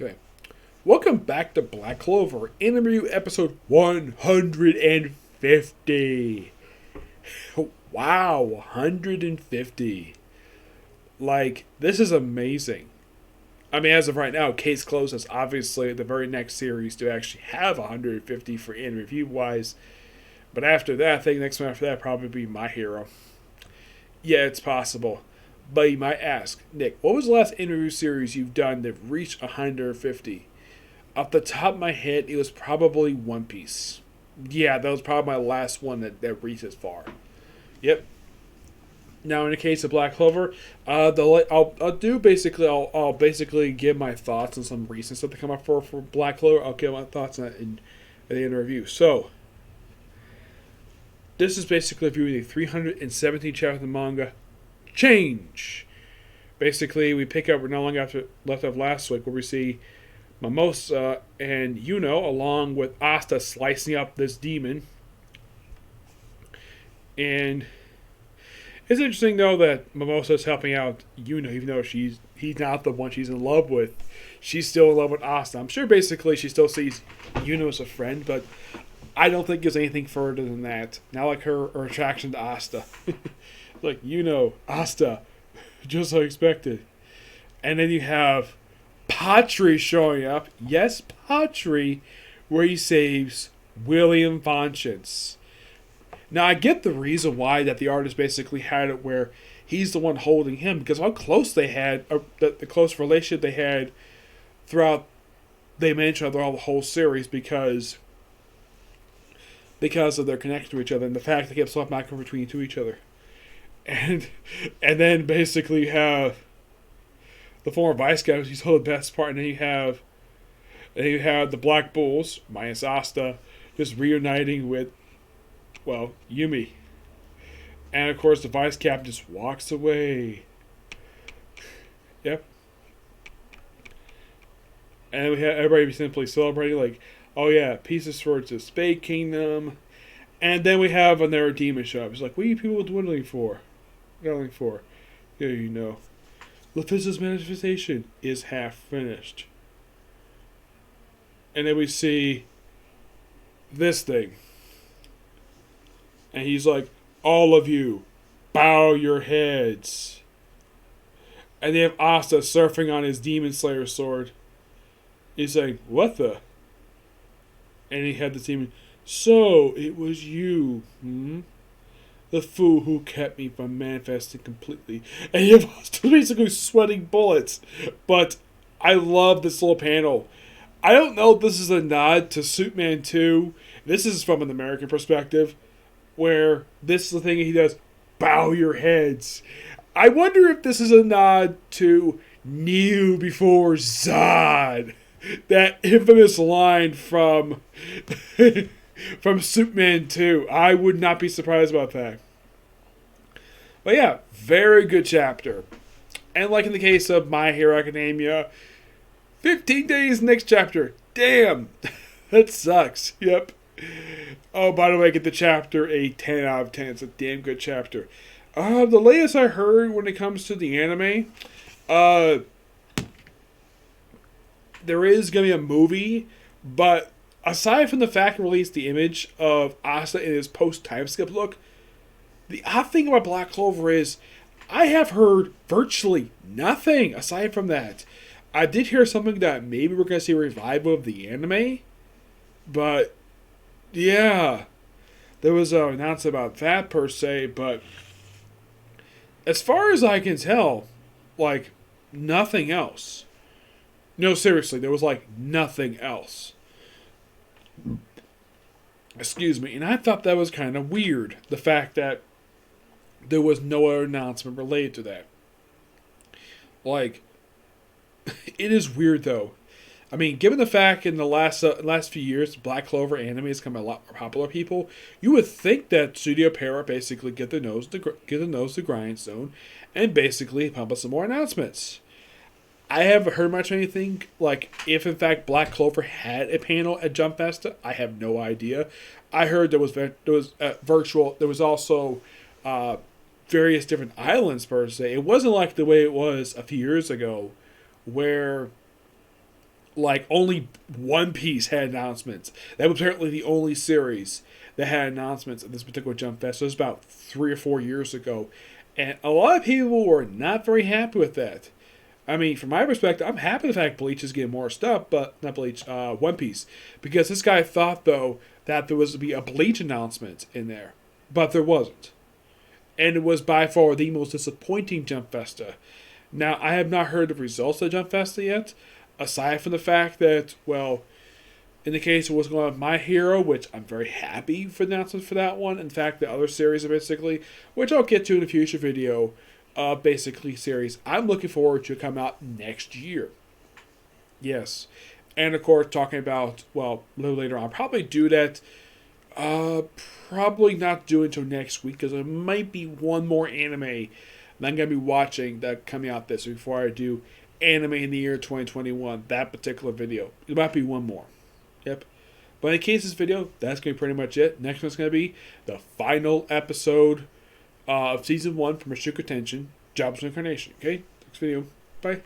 Okay. Welcome back to Black Clover, interview episode 150. Wow, 150. Like, this is amazing. I mean, as of right now, case closed is obviously the very next series to actually have 150 for in review wise. But after that, I think next one after that probably be My Hero. Yeah, it's possible. But you might ask, Nick, what was the last interview series you've done that reached 150? Off the top of my head, it was probably One Piece. Yeah, that was probably my last one that reached as far. Yep. Now, in the case of Black Clover, I'll basically give my thoughts on some recent stuff to come up for Black Clover. I'll give my thoughts on that in the end of the review. So, this is basically reviewing the 317 chapter of the manga Change. Basically, we pick up we're no longer after left off last week, where we see Mimosa and Yuno, along with Asta, slicing up this demon. And it's interesting, though, that Mimosa is helping out Yuno, even though he's not the one she's in love with. She's still in love with Asta. I'm sure basically she still sees Yuno as a friend, but I don't think there's anything further than that. Not like her attraction to Asta. Like, Yuno, Asta, just like expected. And then you have Patry showing up. Yes, Patry, where he saves William Vonchance. Now, I get the reason why that the artist basically had it where he's the one holding him, because how close they had, the close relationship they had throughout, they mentioned throughout the whole series, because of their connection to each other and the fact they kept swapping back and between to each other. And then basically you have the former vice guy, he's the best part, and then you have the Black Bulls, minus Asta, just reuniting with, well, Yumi. And of course the vice captain just walks away. Yep. And then we have everybody simply celebrating, like, oh yeah, pieces towards the Spade Kingdom. And then we have another demon show up. It's like, what are you people dwindling for? Yeah, you know. Lephis's manifestation is half finished. And then we see this thing. And he's like, all of you, bow your heads. And they have Asta surfing on his Demon Slayer sword. He's saying, what the? And he had the demon, so it was you, the fool who kept me from manifesting completely. And he was basically sweating bullets. But I love this little panel. I don't know if this is a nod to Superman 2. This is from an American perspective, where this is the thing he does, bow your heads. I wonder if this is a nod to Kneel before Zod. That infamous line from from Superman 2. I would not be surprised about that. But yeah, very good chapter. And like in the case of My Hero Academia, 15 days next chapter. Damn, that sucks. Yep. Oh, by the way, get the chapter a 10 out of 10. It's a damn good chapter. The latest I heard when it comes to the anime, there is going to be a movie, but aside from the fact it released the image of Asa in his post-time skip look, the odd thing about Black Clover is I have heard virtually nothing aside from that. I did hear something that maybe we're going to see a revival of the anime, but yeah, there was an announcement about that per se, but as far as I can tell, like, nothing else. No, seriously, there was like nothing else. Excuse me. And I thought that was kind of weird. The fact that there was no other announcement related to that. Like, it is weird though. I mean, given the fact in the last few years, Black Clover anime has become a lot more popular people, you would think that Studio Para basically get the nose to grindstone and basically pump up some more announcements. I haven't heard much of anything, like, if in fact Black Clover had a panel at Jump Festa. I have no idea. I heard there was virtual, there was also various different islands per se. It wasn't like the way it was a few years ago, where like only One Piece had announcements. That was apparently the only series that had announcements at this particular Jump Fest. So it was about 3 or 4 years ago, and a lot of people were not very happy with that. I mean, from my perspective, I'm happy the fact Bleach is getting more stuff, but not Bleach, One Piece, because this guy thought though that there was to be a Bleach announcement in there, but there wasn't, and it was by far the most disappointing Jump Festa. Now, I have not heard the results of Jump Festa yet, aside from the fact that, well, in the case of what's going on with My Hero, which I'm very happy for the announcement for that one. In fact, the other series are basically, which I'll get to in a future video, basically series I'm looking forward to come out next year. Yes. And of course, talking about, well, a little later on, I'll probably do that. Probably not do it until next week, because there might be one more anime that I'm going to be watching that coming out this week before I do anime in the year 2021, that particular video. There might be one more. Yep. But in the case of this video, that's going to be pretty much it. Next one's going to be the final episode of Season 1 from Mushoku Tenshin, Jobless Incarnation. Okay? Next video. Bye.